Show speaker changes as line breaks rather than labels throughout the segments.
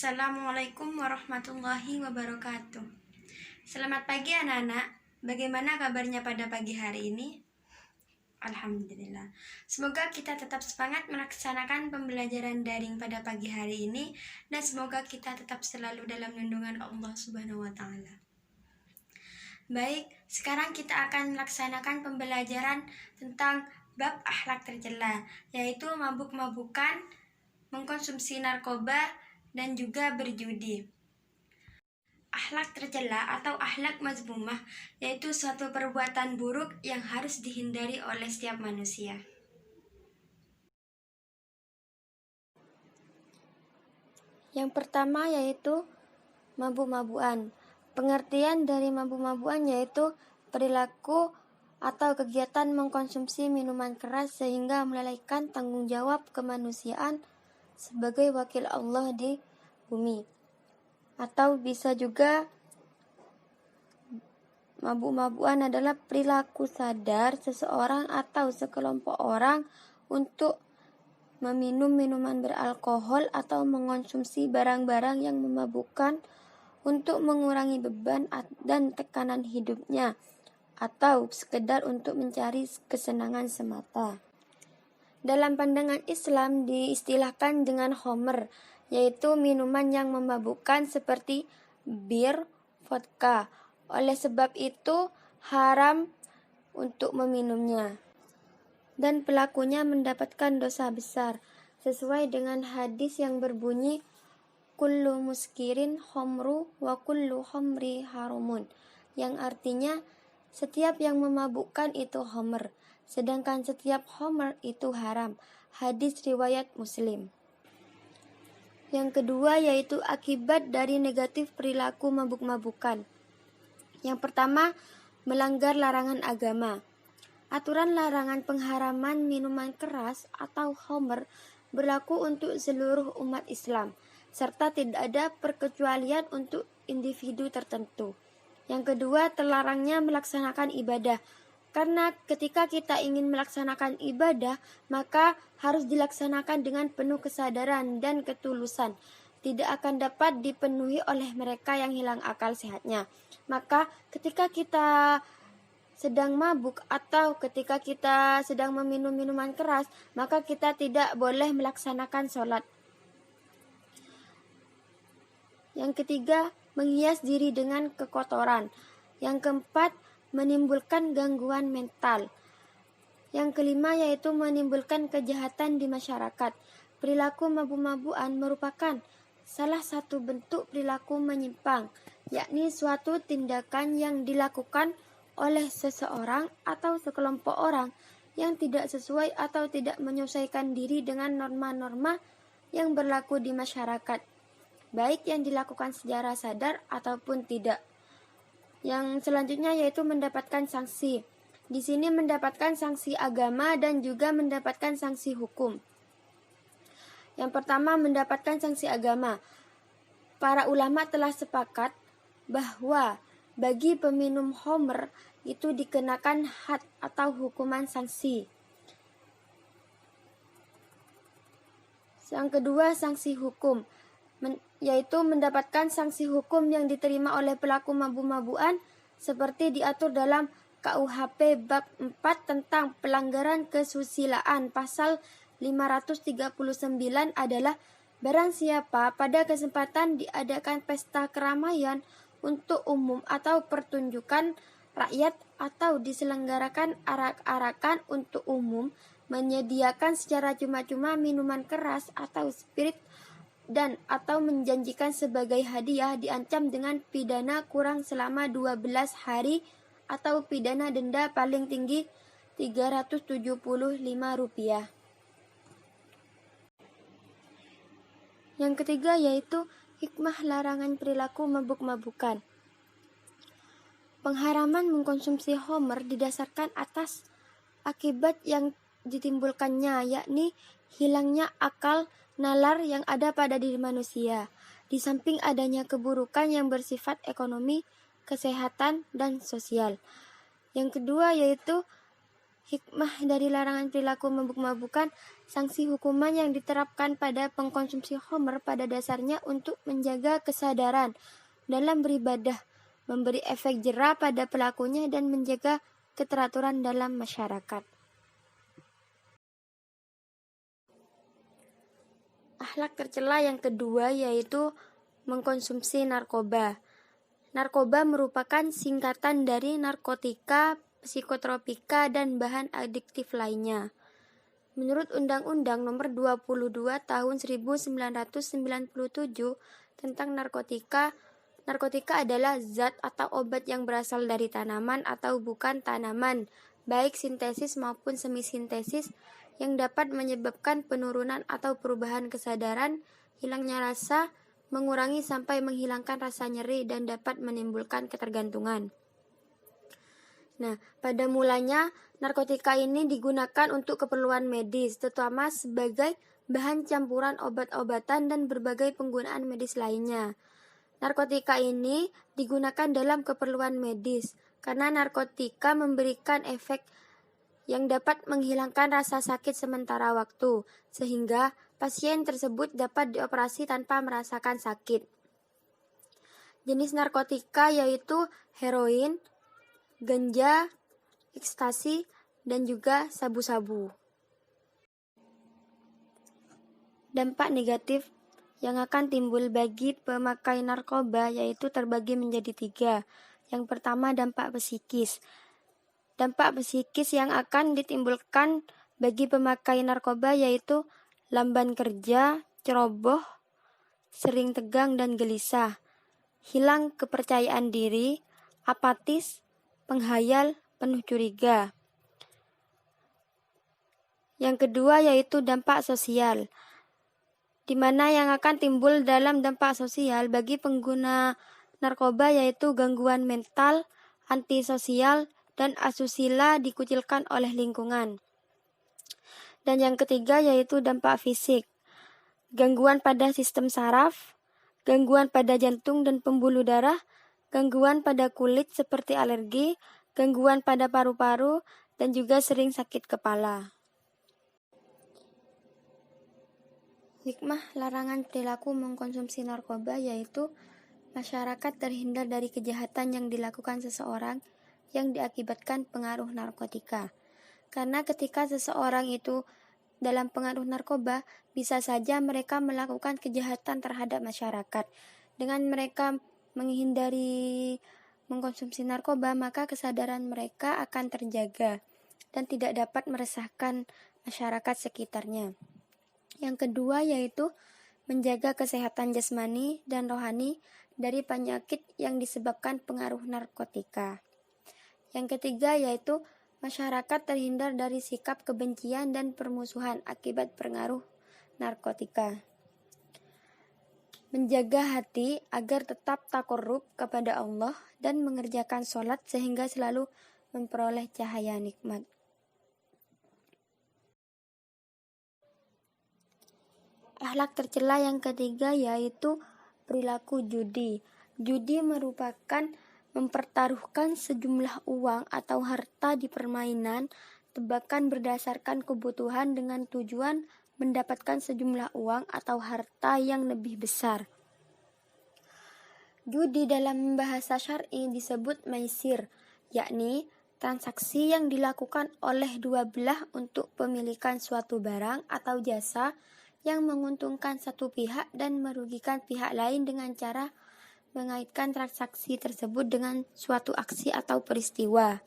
Assalamualaikum warahmatullahi wabarakatuh. Selamat pagi anak-anak. Bagaimana kabarnya pada pagi hari ini? Alhamdulillah. Semoga kita tetap semangat melaksanakan pembelajaran daring pada pagi hari ini, dan semoga kita tetap selalu dalam lindungan Allah Subhanahu wa taala. Baik, sekarang kita akan melaksanakan pembelajaran tentang bab akhlak tercela, yaitu mabuk-mabukan, mengkonsumsi narkoba, dan juga berjudi. Akhlak tercela atau akhlak mazmumah yaitu suatu perbuatan buruk yang harus dihindari oleh setiap manusia.
Yang pertama yaitu mabuk-mabukan. Pengertian dari mabuk-mabukan yaitu perilaku atau kegiatan mengkonsumsi minuman keras sehingga melalaikan tanggung jawab kemanusiaan sebagai wakil Allah di bumi. Atau bisa juga mabuk-mabukan adalah perilaku sadar seseorang atau sekelompok orang untuk meminum minuman beralkohol atau mengonsumsi barang-barang yang memabukkan untuk mengurangi beban dan tekanan hidupnya, atau sekedar untuk mencari kesenangan semata. Dalam pandangan Islam diistilahkan dengan khamr, yaitu minuman yang memabukkan seperti bir, vodka. Oleh sebab itu haram untuk meminumnya, dan pelakunya mendapatkan dosa besar, sesuai dengan hadis yang berbunyi kullu muskirin khamru wa kullu khamri harumun, yang artinya setiap yang memabukkan itu khamr, sedangkan setiap khamr itu haram. Hadis riwayat Muslim. Yang kedua yaitu akibat dari negatif perilaku mabuk-mabukan. Yang pertama, melanggar larangan agama. Aturan larangan pengharaman minuman keras atau khamr berlaku untuk seluruh umat Islam, serta tidak ada perkecualian untuk individu tertentu. Yang kedua, terlarangnya melaksanakan ibadah. Karena ketika kita ingin melaksanakan ibadah, maka harus dilaksanakan dengan penuh kesadaran dan ketulusan. Tidak akan dapat dipenuhi oleh mereka yang hilang akal sehatnya. Maka ketika kita sedang mabuk atau ketika kita sedang meminum minuman keras, maka kita tidak boleh melaksanakan sholat. Yang ketiga, menghias diri dengan kekotoran. Yang keempat, menimbulkan gangguan mental. Yang kelima yaitu menimbulkan kejahatan di masyarakat. Perilaku mabuk-mabukan merupakan salah satu bentuk perilaku menyimpang, yakni suatu tindakan yang dilakukan oleh seseorang atau sekelompok orang yang tidak sesuai atau tidak menyesuaikan diri dengan norma-norma yang berlaku di masyarakat, baik yang dilakukan secara sadar ataupun tidak. Yang selanjutnya yaitu mendapatkan sanksi. Di sini mendapatkan sanksi agama dan juga mendapatkan sanksi hukum. Yang pertama, mendapatkan sanksi agama. Para ulama telah sepakat bahwa bagi peminum khamr itu dikenakan had atau hukuman sanksi. Yang kedua, sanksi hukum, yaitu mendapatkan sanksi hukum yang diterima oleh pelaku mabuk-mabukan seperti diatur dalam KUHP bab 4 tentang pelanggaran kesusilaan pasal 539 adalah barang siapa pada kesempatan diadakan pesta keramaian untuk umum atau pertunjukan rakyat atau diselenggarakan arak-arakan untuk umum, menyediakan secara cuma-cuma minuman keras atau spirit dan atau menjanjikan sebagai hadiah diancam dengan pidana kurang selama 12 hari atau pidana denda paling tinggi Rp375. Yang ketiga yaitu hikmah larangan perilaku mabuk-mabukan. Pengharaman mengkonsumsi khamr didasarkan atas akibat yang ditimbulkannya, yakni hilangnya akal nalar yang ada pada diri manusia, di samping adanya keburukan yang bersifat ekonomi, kesehatan, dan sosial. Yang kedua yaitu Hikmah dari larangan perilaku mabuk-mabukan, sanksi hukuman yang diterapkan pada pengkonsumsi khamr pada dasarnya untuk menjaga kesadaran dalam beribadah, memberi efek jera pada pelakunya dan menjaga keteraturan dalam masyarakat. Akhlak tercela yang kedua yaitu mengkonsumsi narkoba. Narkoba merupakan singkatan dari narkotika, psikotropika, dan bahan adiktif lainnya. Menurut Undang-Undang Nomor 22 Tahun 1997 tentang narkotika, narkotika adalah zat atau obat yang berasal dari tanaman atau bukan tanaman, baik sintesis maupun semi-sintesis, yang dapat menyebabkan penurunan atau perubahan kesadaran, hilangnya rasa, mengurangi sampai menghilangkan rasa nyeri, dan dapat menimbulkan ketergantungan. Nah, pada mulanya narkotika ini digunakan untuk keperluan medis, terutama sebagai bahan campuran obat-obatan dan berbagai penggunaan medis lainnya. Narkotika ini digunakan dalam keperluan medis karena narkotika memberikan efek yang dapat menghilangkan rasa sakit sementara waktu, sehingga pasien tersebut dapat dioperasi tanpa merasakan sakit. Jenis narkotika yaitu heroin, ganja, ekstasi, dan juga sabu-sabu. Dampak negatif yang akan timbul bagi pemakai narkoba yaitu terbagi menjadi 3. Yang pertama, dampak psikis. Dampak psikis yang akan ditimbulkan bagi pemakai narkoba yaitu lamban kerja, ceroboh, sering tegang dan gelisah, hilang kepercayaan diri, apatis, penghayal, penuh curiga. Yang kedua yaitu dampak sosial, di mana yang akan timbul dalam dampak sosial bagi pengguna narkoba yaitu gangguan mental, antisosial, dan asusila, dikucilkan oleh lingkungan. Dan yang ketiga yaitu dampak fisik, gangguan pada sistem saraf, gangguan pada jantung dan pembuluh darah, gangguan pada kulit seperti alergi, gangguan pada paru-paru, dan juga sering sakit kepala. Hikmah larangan perilaku mengkonsumsi narkoba yaitu masyarakat terhindar dari kejahatan yang dilakukan seseorang yang diakibatkan pengaruh narkotika. Karena ketika seseorang itu dalam pengaruh narkoba, bisa saja mereka melakukan kejahatan terhadap masyarakat. Dengan mereka menghindari mengkonsumsi narkoba, maka kesadaran mereka akan terjaga dan tidak dapat meresahkan masyarakat sekitarnya. Yang kedua yaitu menjaga kesehatan jasmani dan rohani dari penyakit yang disebabkan pengaruh narkotika. Yang ketiga yaitu masyarakat terhindar dari sikap kebencian dan permusuhan akibat pengaruh narkotika. Menjaga hati agar tetap takorup kepada Allah dan mengerjakan sholat sehingga selalu memperoleh cahaya nikmat. Akhlak tercela yang ketiga yaitu perilaku judi. Judi merupakan mempertaruhkan sejumlah uang atau harta di permainan tebakan berdasarkan kebutuhan dengan tujuan mendapatkan sejumlah uang atau harta yang lebih besar. Judi dalam bahasa syar'i disebut maisir, yakni transaksi yang dilakukan oleh dua belah untuk pemilikan suatu barang atau jasa yang menguntungkan satu pihak dan merugikan pihak lain dengan cara mengaitkan transaksi tersebut dengan suatu aksi atau peristiwa.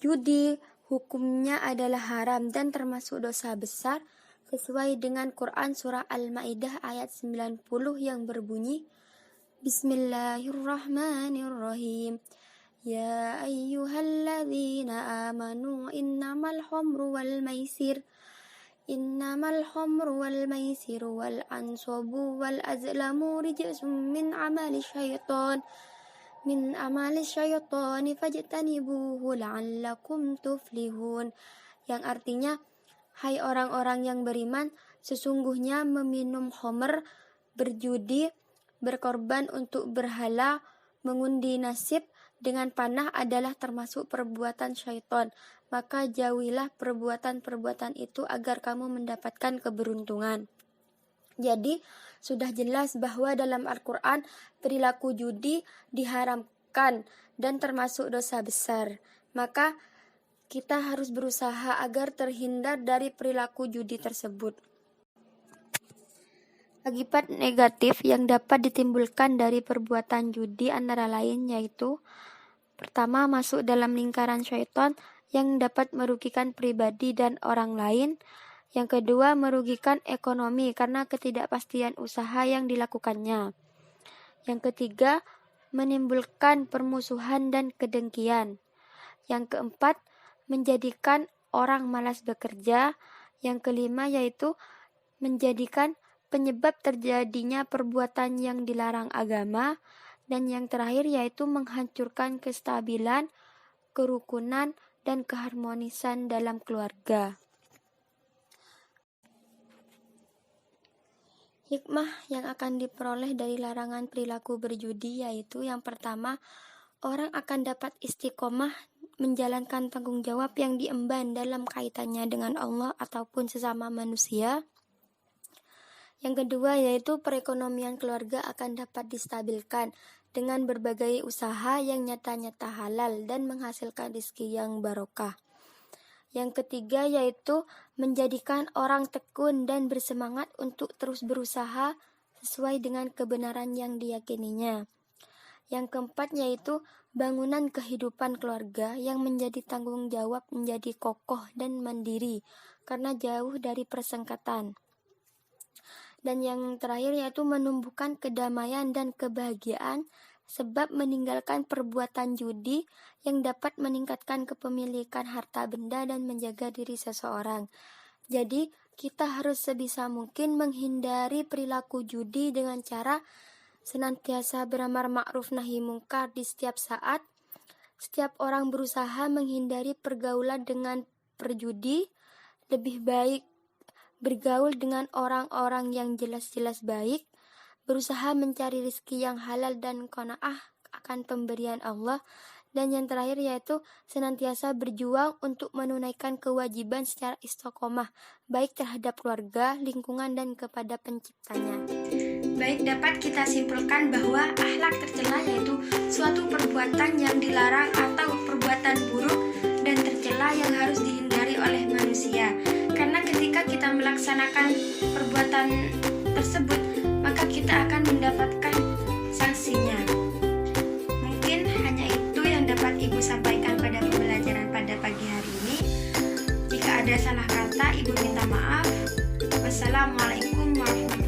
Judi hukumnya adalah haram dan termasuk dosa besar sesuai dengan Quran surah Al-Maidah ayat 90 yang berbunyi Bismillahirrahmanirrahim. Ya ayyuhalladzina amanu innamal khamru wal maisir Innamal khamru wal maisiru wal ansabu wal azlamu rijsum min amali syaitani fajtanibuhu la'allakum tuflihun. Yang artinya, hai orang-orang yang beriman, sesungguhnya meminum khamr, berjudi, berkorban untuk berhala, mengundi nasib dengan panah adalah termasuk perbuatan syaitan. maka jauhilah perbuatan-perbuatan itu agar kamu mendapatkan keberuntungan. Jadi, sudah jelas bahwa dalam Al-Quran perilaku judi diharamkan dan termasuk dosa besar. Maka, kita harus berusaha agar terhindar dari perilaku judi tersebut. Akibat negatif yang dapat ditimbulkan dari perbuatan judi antara lain yaitu: pertama, masuk dalam lingkaran syaitan yang dapat merugikan pribadi dan orang lain. Yang kedua, merugikan ekonomi karena ketidakpastian usaha yang dilakukannya. Yang ketiga, menimbulkan permusuhan dan kedengkian. Yang keempat, menjadikan orang malas bekerja. Yang kelima yaitu menjadikan penyebab terjadinya perbuatan yang dilarang agama. Dan yang terakhir yaitu menghancurkan kestabilan, kerukunan, dan keharmonisan dalam keluarga. Hikmah yang akan diperoleh dari larangan perilaku berjudi yaitu: yang pertama, orang akan dapat istiqomah menjalankan tanggung jawab yang diemban dalam kaitannya dengan Allah ataupun sesama manusia. Yang kedua yaitu perekonomian keluarga akan dapat distabilkan dengan berbagai usaha yang nyata-nyata halal dan menghasilkan rezeki yang barokah. Yang ketiga yaitu menjadikan orang tekun dan bersemangat untuk terus berusaha sesuai dengan kebenaran yang diyakininya. Yang keempat yaitu bangunan kehidupan keluarga yang menjadi tanggung jawab menjadi kokoh dan mandiri karena jauh dari persengketaan. Dan yang terakhir yaitu menumbuhkan kedamaian dan kebahagiaan sebab meninggalkan perbuatan judi yang dapat meningkatkan kepemilikan harta benda dan menjaga diri seseorang. Jadi, kita harus sebisa mungkin menghindari perilaku judi dengan cara senantiasa beramar ma'ruf nahi mungkar di setiap saat. Setiap orang berusaha menghindari pergaulan dengan perjudi, lebih baik bergaul dengan orang-orang yang jelas-jelas baik, berusaha mencari rezeki yang halal dan qanaah akan pemberian Allah, dan yang terakhir yaitu senantiasa berjuang untuk menunaikan kewajiban secara istiqomah, baik terhadap keluarga, lingkungan, dan kepada penciptanya.
Baik, dapat kita simpulkan bahwa akhlak tercela yaitu suatu perbuatan yang dilarang atau perbuatan buruk dan tercela yang harus dihindari oleh manusia. Karena ketika kita melaksanakan perbuatan tersebut, maka kita akan mendapatkan sanksinya. Mungkin hanya itu yang dapat Ibu sampaikan pada pembelajaran pada pagi hari ini. Jika ada salah kata, Ibu minta maaf. Wassalamualaikum warahmatullahi wabarakatuh.